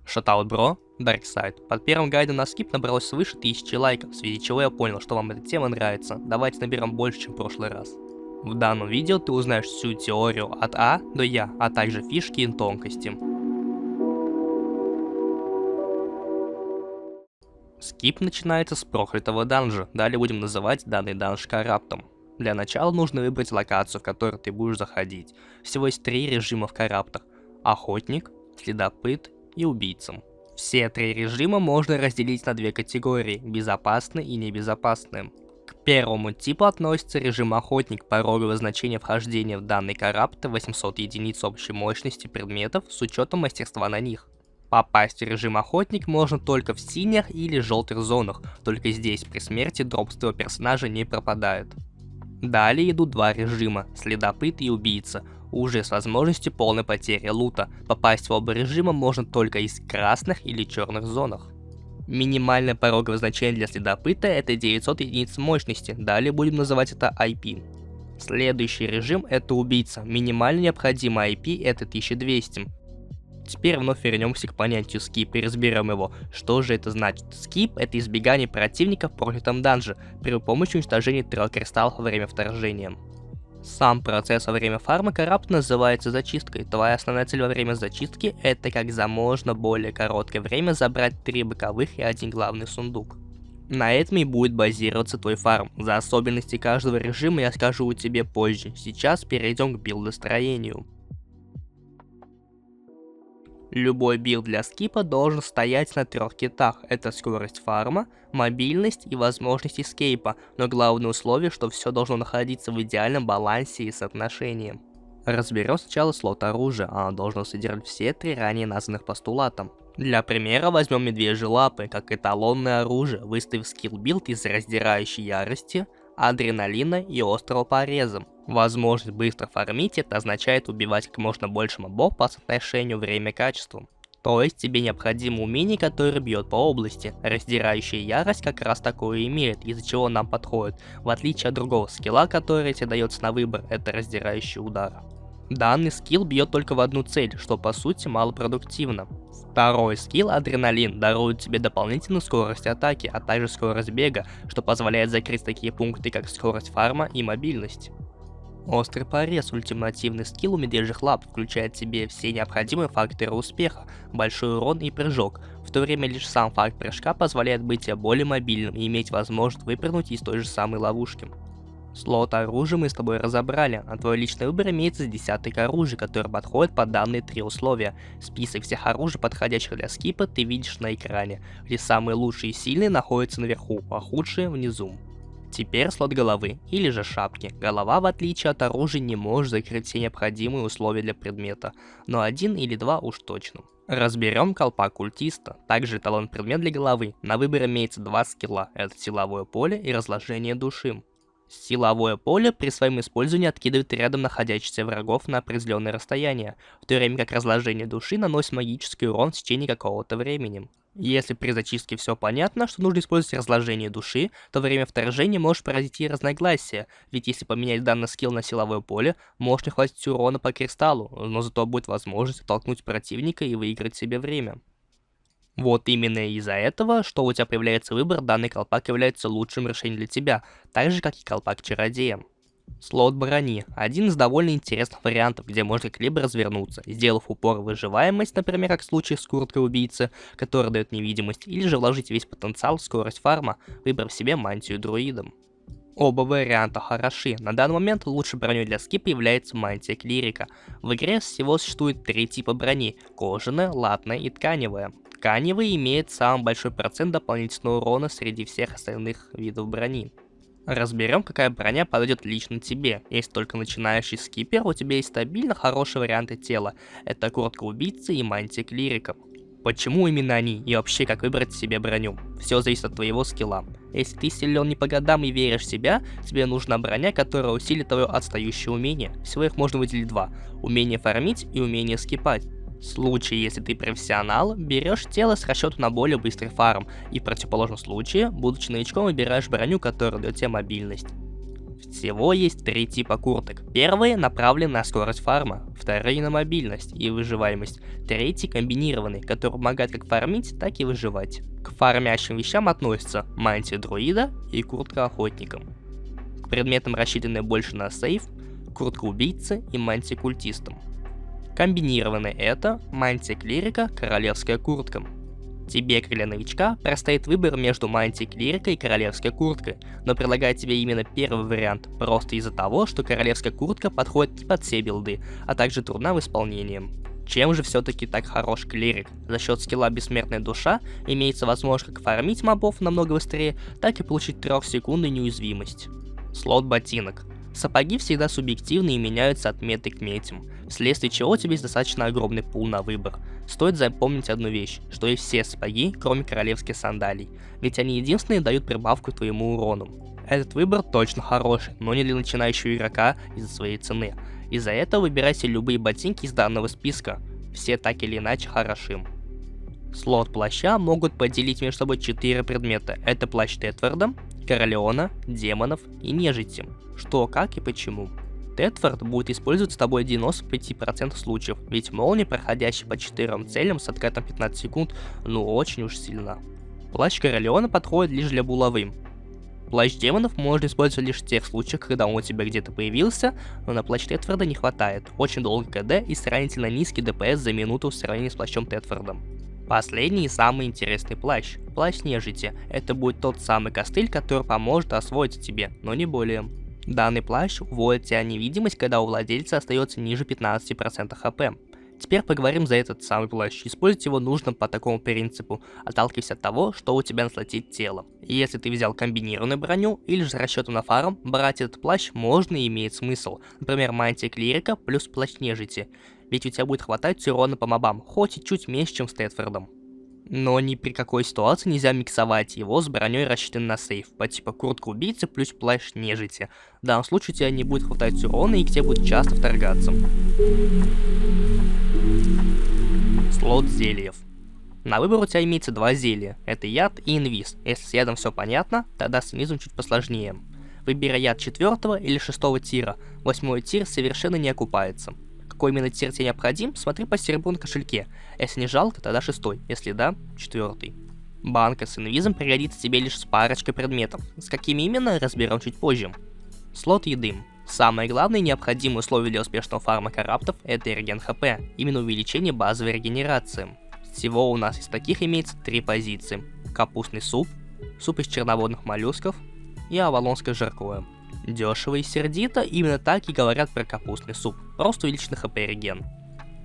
Shoutout Bro, Darkside. Под первым гайдом на скип набралось свыше 1000 лайков, в связи чего я понял, что вам эта тема нравится. Давайте наберем больше, чем в прошлый раз. В данном видео ты узнаешь всю теорию от А до Я, а также фишки и тонкости. Скип начинается с проклятого данжа, далее будем называть данный данж караптом. Для начала нужно выбрать локацию, в которую ты будешь заходить. Всего есть 3 режима в караптах: охотник, следопыт и убийцам. Все 3 режима можно разделить на 2 категории: безопасный и небезопасный. К первому типу относится режим охотник. Пороговое значение вхождения в данный карапт 800 единиц общей мощности предметов с учетом мастерства на них. Попасть в режим охотник можно только в синих или желтых зонах, только здесь при смерти дроп с твоего персонажа не пропадает. Далее идут 2 режима, следопыт и убийца, уже с возможностью полной потери лута. Попасть в оба режима можно только из красных или черных зонах. Минимальное пороговое значение для следопыта это 900 единиц мощности, далее будем называть это IP. Следующий режим это убийца, минимально необходимый IP это 1200. Теперь вновь вернемся к понятию скип и разберем его. Что же это значит? Скип это избегание противника в проклятом данже при помощи уничтожения 3 кристаллов во время вторжения. Сам процесс во время фарма карапт называется зачисткой. Твоя основная цель во время зачистки это как за можно более короткое время забрать 3 боковых и 1 главный сундук. На этом и будет базироваться твой фарм. За особенности каждого режима я скажу тебе позже. Сейчас перейдем к билдостроению. Любой билд для скипа должен стоять на 3 китах. Это скорость фарма, мобильность и возможность эскейпа, но главное условие, что все должно находиться в идеальном балансе и соотношении. Разберем сначала слот оружия, оно должно содержать все 3 ранее названных постулата. Для примера возьмем медвежьи лапы, как эталонное оружие, выставив скилл билд из раздирающей ярости, адреналина и острого пореза. Возможность быстро фармить это означает убивать как можно больше мобов по соотношению время-качество. То есть тебе необходимо умение, которое бьет по области. Раздирающая ярость как раз такое имеет, из-за чего нам подходит, в отличие от другого скилла, который тебе дается на выбор, это раздирающий удар. Данный скилл бьет только в одну цель, что по сути малопродуктивно. Второй скилл адреналин дарует тебе дополнительную скорость атаки, а также скорость бега, что позволяет закрыть такие пункты, как скорость фарма и мобильность. Острый порез, ультимативный скилл у медвежьих лап, включает в себе все необходимые факторы успеха, большой урон и прыжок, в то время лишь сам факт прыжка позволяет быть тебе более мобильным и иметь возможность выпрыгнуть из той же самой ловушки. Слот оружия мы с тобой разобрали, а твой личный выбор имеется с десяток оружий, которые подходят под данные 3 условия. Список всех оружий, подходящих для скипа, ты видишь на экране, где самые лучшие и сильные находятся наверху, а худшие внизу. Теперь слот головы, или же шапки. Голова, в отличие от оружия, не может закрыть все необходимые условия для предмета, но 1 или 2 уж точно. Разберем колпак культиста, также эталон предмет для головы. На выбор имеется 2 скилла, это силовое поле и разложение души. Силовое поле при своем использовании откидывает рядом находящихся врагов на определенное расстояние, в то время как разложение души наносит магический урон в течение какого-то времени. Если при зачистке все понятно, что нужно использовать разложение души, то во время вторжения может произойти разногласие, ведь если поменять данный скилл на силовое поле, может не хватить урона по кристаллу, но зато будет возможность оттолкнуть противника и выиграть себе время. Вот именно из-за этого, что у тебя появляется выбор, данный колпак является лучшим решением для тебя, так же как и колпак чародея. Слот брони – один из довольно интересных вариантов, где можно как-либо развернуться, сделав упор в выживаемость, например, как в случае с курткой убийцы, которая дает невидимость, или же вложить весь потенциал в скорость фарма, выбрав себе мантию друидом. Оба варианта хороши, на данный момент лучшей броней для скипа является мантия клирика. В игре всего существует 3 типа брони – кожаная, латная и тканевая. Тканевый имеет самый большой процент дополнительного урона среди всех остальных видов брони. Разберем, какая броня подойдет лично тебе. Если только начинающий скипер, у тебя есть стабильно хорошие варианты тела. Это куртка убийцы и мантия клирика. Почему именно они и вообще как выбрать себе броню? Все зависит от твоего скилла. Если ты силен не по годам и веришь в себя, тебе нужна броня, которая усилит твое отстающее умение. Всего их можно выделить 2. Умение фармить и умение скипать. В случае, если ты профессионал, берешь тело с расчетом на более быстрый фарм, и в противоположном случае, будучи новичком, выбираешь броню, которая дает тебе мобильность. Всего есть 3 типа курток. Первые направлены на скорость фарма, вторые на мобильность и выживаемость, третий комбинированный, который помогает как фармить, так и выживать. К фармящим вещам относятся мантия друида и куртка охотника. К предметам, рассчитанные больше на сейф, куртка убийцы и мантия культистам. Комбинированные это мантия клирика, королевская куртка. Тебе, как для новичка, предстоит выбор между мантией клирика и королевской курткой, но предлагаю тебе именно первый вариант, просто из-за того, что королевская куртка подходит не под все билды, а также трудна в исполнении. Чем же все-таки так хорош клирик? За счет скилла Бессмертная Душа имеется возможность как фармить мобов намного быстрее, так и получить 3-секундную неуязвимость. Слот ботинок. Сапоги всегда субъективны и меняются от меты к метим, вследствие чего у тебя есть достаточно огромный пул на выбор. Стоит запомнить одну вещь, что есть все сапоги, кроме королевских сандалий, ведь они единственные дают прибавку к твоему урону. Этот выбор точно хороший, но не для начинающего игрока из-за своей цены. Из-за этого выбирайте любые ботинки из данного списка, все так или иначе хороши. Слот плаща могут поделить между собой 4 предмета, это плащ Тетфорда, Королеона, демонов и нежити. Что, как и почему. Тетфорд будет использоваться с тобой 95% случаев, ведь молния, проходящая по 4 целям с откатом 15 секунд, ну очень уж сильна. Плащ Королеона подходит лишь для булавы. Плащ демонов можно использовать лишь в тех случаях, когда он у тебя где-то появился, но на плащ Тетфорда не хватает. Очень долгий КД и сравнительно низкий ДПС за минуту в сравнении с плащом Тетфордом. Последний и самый интересный плащ. Плащ нежити. Это будет тот самый костыль, который поможет освоиться тебе, но не более. Данный плащ вводит тебя невидимость, когда у владельца остается ниже 15% хп. Теперь поговорим за этот самый плащ. Использовать его нужно по такому принципу, отталкиваясь от того, что у тебя на слоте тело. Если ты взял комбинированную броню или же с расчетом на фарм, брать этот плащ можно и имеет смысл. Например, мантия клирика плюс плащ нежити. Ведь у тебя будет хватать урона по мобам, хоть и чуть меньше, чем с Тетфордом. Но ни при какой ситуации нельзя миксовать его с броней, рассчитанной на сейф, по типу куртка убийцы плюс плащ нежити. В данном случае у тебя не будет хватать урона и к тебе будет часто вторгаться. Слот зельев. На выбор у тебя имеется 2 зелья, это яд и инвиз. Если с ядом все понятно, тогда с инвизом чуть посложнее. Выбирай яд 4 или 6 тира, 8 тир совершенно не окупается. Какой именно тир тебе необходим, смотри по серебру на кошельке. Если не жалко, тогда 6, если да, 4. Банка с инвизом пригодится тебе лишь с парочкой предметов. С какими именно, разберем чуть позже. Слот еды. Самое главное и необходимое условие для успешного фарма караптов — это реген хп, именно увеличение базовой регенерации. Всего у нас из таких имеется 3 позиции. Капустный суп, суп из черноводных моллюсков и авалонское жаркое. Дешево и сердито, именно так и говорят про капустный суп, просто увеличенный хп реген.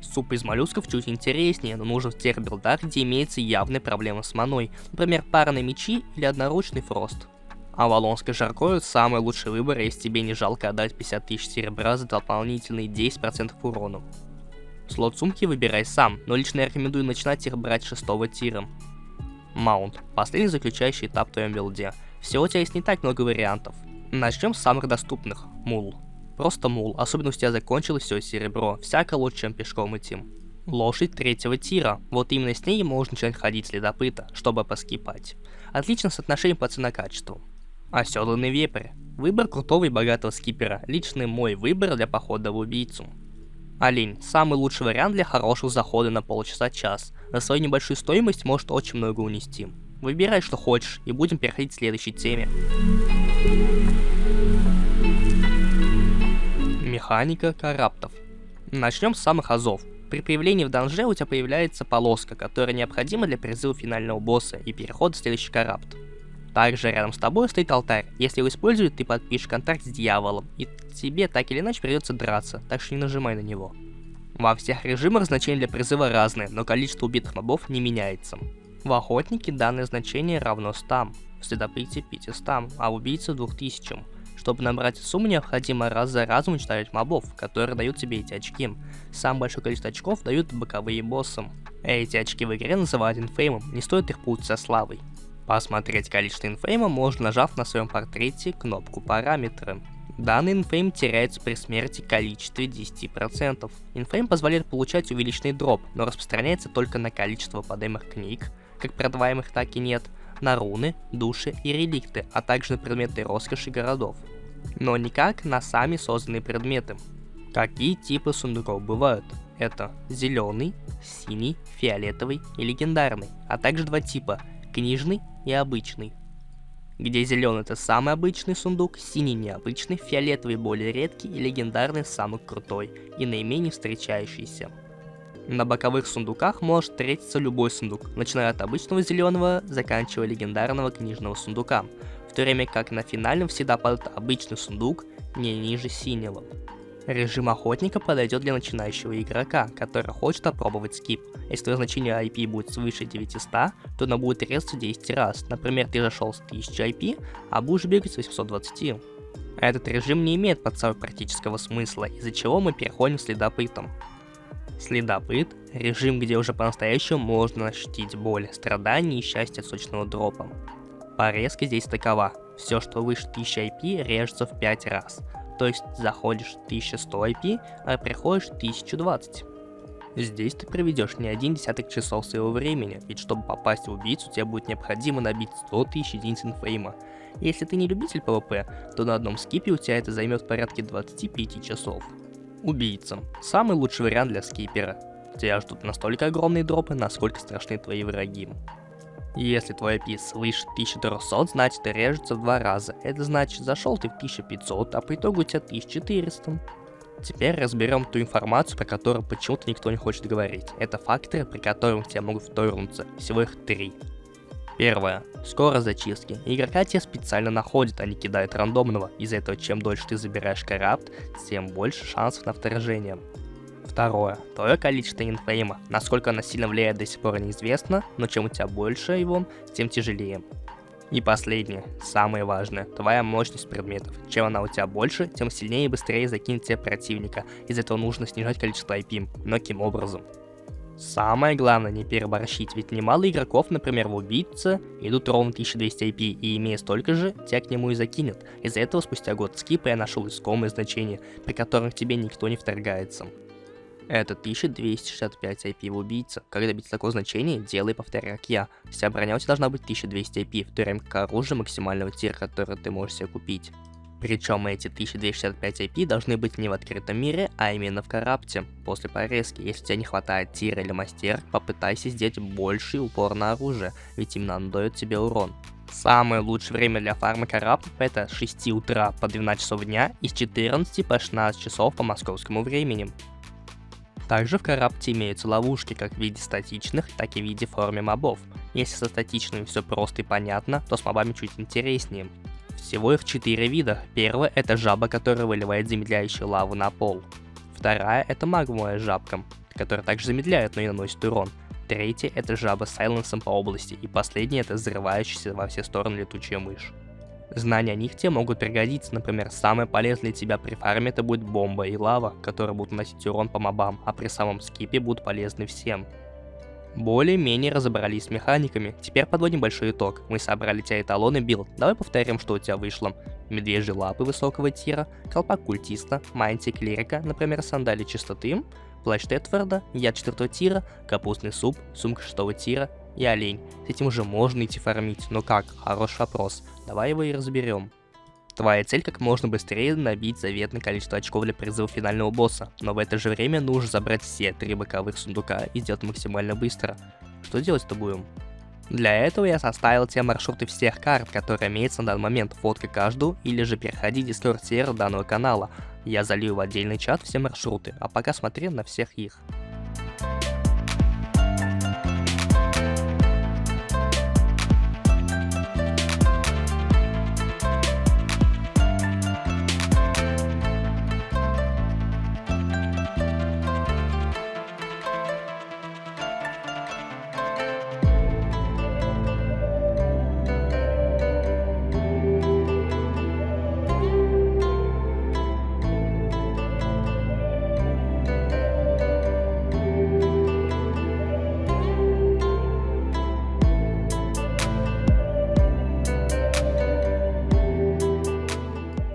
Суп из моллюсков чуть интереснее, но нужен в тех билдах, где имеется явная проблема с маной, например, парные мечи или одноручный фрост. Авалонское жаркое — самый лучший выбор, если тебе не жалко отдать 50 тысяч серебра за дополнительные 10% к урону. Слот сумки выбирай сам, но лично я рекомендую начинать их брать 6 тира. Маунт — последний заключающий этап в твоем билде. Всего у тебя есть не так много вариантов. Начнем с самых доступных. Мул. Просто мул, особенно у тебя закончилось все серебро, всяко лучше, чем пешком идти. Лошадь 3 тира, вот именно с ней можно начинать ходить следопыта, чтобы поскипать. Отличное соотношение по цена-качеству. Оседланный вепрь. Выбор крутого и богатого скипера, личный мой выбор для похода в убийцу. Олень. Самый лучший вариант для хорошего захода на полчаса-час. За свою небольшую стоимость может очень много унести. Выбирай, что хочешь, и будем переходить к следующей теме. Механика караптов. Начнем с самых азов. При появлении в данже у тебя появляется полоска, которая необходима для призыва финального босса и перехода в следующий карапт. Также рядом с тобой стоит алтарь. Если его используют, ты подпишешь контракт с дьяволом, и тебе так или иначе придется драться, так что не нажимай на него. Во всех режимах значения для призыва разные, но количество убитых мобов не меняется. В охотнике данное значение равно 100, в следопыте 500, а в убийце 2000. Чтобы набрать сумму, необходимо раз за разом уничтожать мобов, которые дают тебе эти очки. Самое большое количество очков дают боковые боссы. Эти очки в игре называют инфеймом, не стоит их путать со славой. Посмотреть количество инфейма можно, нажав на своем портрете кнопку «Параметры». Данный инфейм теряется при смерти в количестве 10%. Инфейм позволяет получать увеличенный дроп, но распространяется только на количество выпадаемых книг, как продаваемых, так и нет, на руны, души и реликты, а также на предметы роскоши городов. но никак на сами созданные предметы. Какие типы сундуков бывают? Это зеленый, синий, фиолетовый и легендарный, а также два типа – книжный и обычный. Где зеленый это самый обычный сундук, синий необычный, фиолетовый более редкий и легендарный самый крутой и наименее встречающийся. На боковых сундуках может встретиться любой сундук, начиная от обычного зеленого, заканчивая легендарного книжного сундука, в то время как на финальном всегда падает обычный сундук не ниже синего. Режим охотника подойдет для начинающего игрока, который хочет опробовать скип. Если твое значение IP будет свыше 900, то оно будет резаться 10 раз. Например, ты зашел с 1000 IP, а будешь бегать с 820. Этот режим не имеет под собой практического смысла, из-за чего мы переходим к следопытам. Следопыт – режим, где уже по-настоящему можно ощутить боль, страдания и счастье от сочного дропа. Порезка здесь такова: все, что выше 1000 IP, режется в 5 раз. То есть заходишь 1100 IP, а приходишь 1020. Здесь ты проведешь не один десяток часов своего времени, ведь чтобы попасть в убийцу, тебе будет необходимо набить 100 тысяч единиц инфейма. Если ты не любитель PvP, то на одном скипе у тебя это займет порядка 25 часов. Убийца – самый лучший вариант для скипера. Тебя ждут настолько огромные дропы, насколько страшны твои враги. Если твой IP свыше 1300, значит режется в 2 раза. Это значит, зашел ты в 1500, а по итогу у тебя 1400. Теперь разберем ту информацию, про которую почему-то никто не хочет говорить. Это факторы, при которых тебя могут вторгнуться. Всего их 3. Первое. Скорость зачистки. Игрока тебя специально находит, а не кидает рандомного. Из-за этого, чем дольше ты забираешь коррапт, тем больше шансов на вторжение. Второе. Твое количество инфейма. Насколько оно сильно влияет, до сих пор неизвестно, но чем у тебя больше его, тем тяжелее. И последнее, самое важное, твоя мощность предметов. Чем она у тебя больше, тем сильнее и быстрее закинет тебе противника. Из-за этого нужно снижать количество IP. Но каким образом? Самое главное не переборщить, ведь немало игроков, например, в убийце, идут ровно 1200 IP, и имея столько же, тебя к нему и закинет. Из-за этого спустя год скипа я нашел искомые значения, при которых к тебе никто не вторгается. Это 1265 IP в убийце. Когда добиться такого значения, делай повторяй как я. Вся броня у тебя должна быть 1200 IP, в то время как оружие максимального тира, которое ты можешь себе купить. Причем эти 1265 IP должны быть не в открытом мире, а именно в коррапте. После порезки, если тебе не хватает тира или мастер, попытайся сделать больший упор на оружие, ведь именно оно дает тебе урон. Самое лучшее время для фарма корраптов это с 6 утра по 12 часов дня и с 14 по 16 часов по московскому времени. Также в коррапте имеются ловушки как в виде статичных, так и в виде формы мобов. Если со статичными все просто и понятно, то с мобами чуть интереснее. Всего их 4 вида. Первая это жаба, которая выливает замедляющую лаву на пол. Вторая это магмовая жабка, которая также замедляет, но и наносит урон. Третья это жаба с сайленсом по области. И последняя это взрывающаяся во все стороны летучая мышь. Знания о них тебе могут пригодиться, например, самое полезное для тебя при фарме это будет бомба и лава, которые будут наносить урон по мобам, а при самом скипе будут полезны всем. Более-менее разобрались с механиками, теперь подводим большой итог. Мы собрали тебе эталоны билд, давай повторим, что у тебя вышло. Медвежьи лапы высокого тира, колпак культиста, мантия клирика, например, сандали чистоты, плащ Тетфорда, яд 4 тира, капустный суп, сумка 6 тира и олень. С этим уже можно идти фармить, но как? Хороший вопрос. Давай его и разберем. Твоя цель как можно быстрее набить заветное количество очков для призыва финального босса, но в это же время нужно забрать все 3 боковых сундука и сделать максимально быстро. Что делать-то будем? Для этого я составил тебе маршруты всех карт, которые имеются на данный момент, фотка каждую, или же переходи в Discord сервер данного канала. Я залью в отдельный чат все маршруты, а пока смотри на всех их.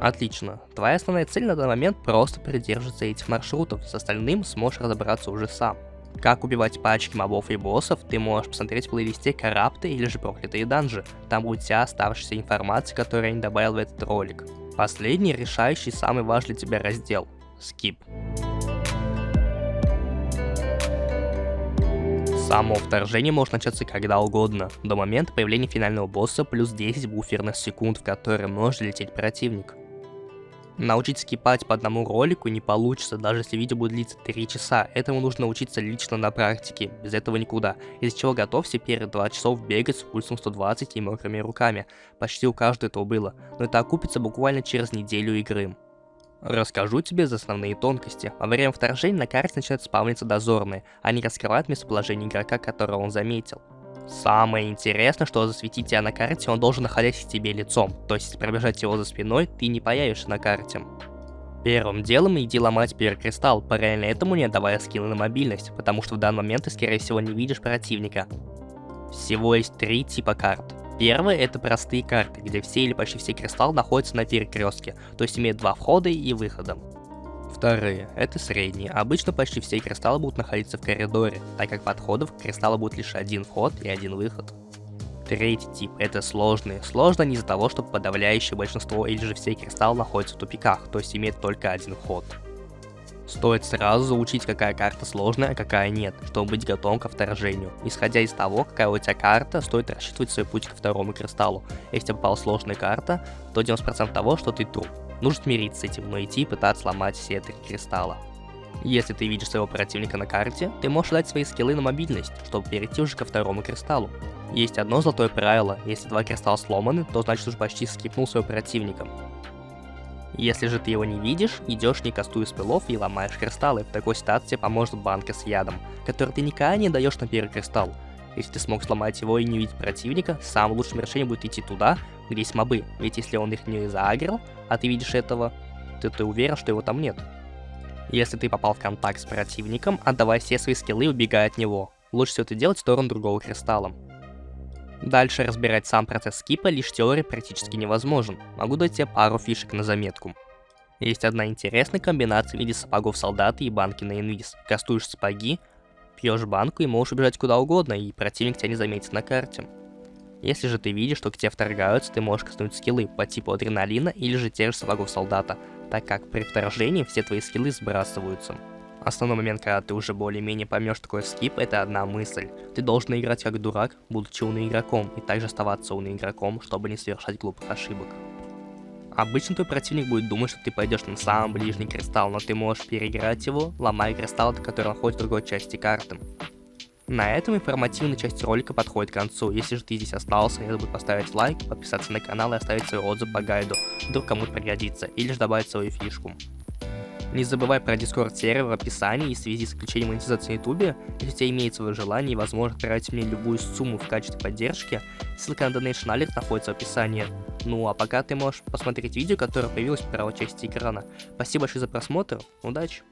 Отлично. Твоя основная цель на данный момент просто придерживаться этих маршрутов, с остальным сможешь разобраться уже сам. Как убивать пачки мобов и боссов, ты можешь посмотреть в плейлисте коррапты или же проклятые данжи. Там будет вся оставшаяся информация, которую я не добавил в этот ролик. Последний, решающий, самый важный для тебя раздел – Skip. Само вторжение может начаться когда угодно, до момента появления финального босса плюс 10 буферных секунд, в которые может лететь противник. Научить скипать по одному ролику не получится, даже если видео будет длиться 3 часа, этому нужно учиться лично на практике, без этого никуда, из-за чего готовься перед 2 часов бегать с пульсом 120 и мокрыми руками, почти у каждого этого было, но это окупится буквально через неделю игры. Расскажу тебе за основные тонкости. Во время вторжения на карте начинают спавниться дозорные, они раскрывают местоположение игрока, которого он заметил. Самое интересное, что засветить тебя на карте он должен находясь к тебе лицом, то есть если пробежать его за спиной, ты не появишься на карте. Первым делом иди ломать пирокристалл, параллельно этому не отдавая скиллы на мобильность, потому что в данный момент ты скорее всего не видишь противника. Всего есть 3 типа карт. Первый — это простые карты, где все или почти все кристаллы находятся на перекрестке, то есть имеют 2 входа и выхода. Вторые — это средние, обычно почти все кристаллы будут находиться в коридоре, так как подходов к кристаллу будет лишь один вход и один выход. Третий тип — это сложные. Сложно не из-за того, что подавляющее большинство или же все кристаллы находятся в тупиках, то есть имеют только один вход. Стоит сразу заучить, какая карта сложная, а какая нет, чтобы быть готовым ко вторжению. Исходя из того, какая у тебя карта, стоит рассчитывать свой путь ко второму кристаллу. Если тебе попала сложная карта, то 90% того, что ты труп. Нужно смириться с этим, но идти и пытаться сломать все 3 кристалла. Если ты видишь своего противника на карте, ты можешь дать свои скиллы на мобильность, чтобы перейти уже ко второму кристаллу. Есть одно золотое правило: если 2 кристалла сломаны, то значит уже почти скипнул своего противника. Если же ты его не видишь, идешь не кастуя спелов и ломаешь кристаллы. В такой ситуации поможет банка с ядом, который ты никогда не даешь на первый кристалл. Если ты смог сломать его и не увидеть противника, самым лучшим решением будет идти туда, где есть мобы. Ведь если он их не заагрил, а ты видишь этого, то ты уверен, что его там нет. Если ты попал в контакт с противником, отдавай все свои скиллы и убегай от него. Лучше всего это делать в сторону другого кристалла. Дальше разбирать сам процесс скипа лишь в теории практически невозможен. Могу дать тебе пару фишек на заметку. Есть одна интересная комбинация в виде сапогов солдата и банки на инвиз. Кастуешь сапоги, пьешь банку и можешь убежать куда угодно, и противник тебя не заметит на карте. Если же ты видишь, что к тебе вторгаются, ты можешь кастнуть скиллы по типу адреналина или же тех же сапогов солдата, так как при вторжении все твои скиллы сбрасываются. Основной момент, когда ты уже более-менее поймешь, что такое скип, это одна мысль. Ты должен играть как дурак, будучи умным игроком, и также оставаться умным игроком, чтобы не совершать глупых ошибок. Обычно твой противник будет думать, что ты пойдешь на самый ближний кристалл, но ты можешь переиграть его, ломая кристалл, который находится в другой части карты. На этом информативная часть ролика подходит к концу. Если же ты здесь остался, не забудь поставить лайк, подписаться на канал и оставить свой отзыв по гайду, вдруг кому-то пригодится, или же добавить свою фишку. Не забывай про Discord сервер в описании и в связи с включением монетизации на YouTube, если у тебя имеется свое желание и возможность тратить мне любую сумму в качестве поддержки, ссылка на Donation Alert находится в описании. Ну а пока ты можешь посмотреть видео, которое появилось в правой части экрана. Спасибо большое за просмотр, удачи!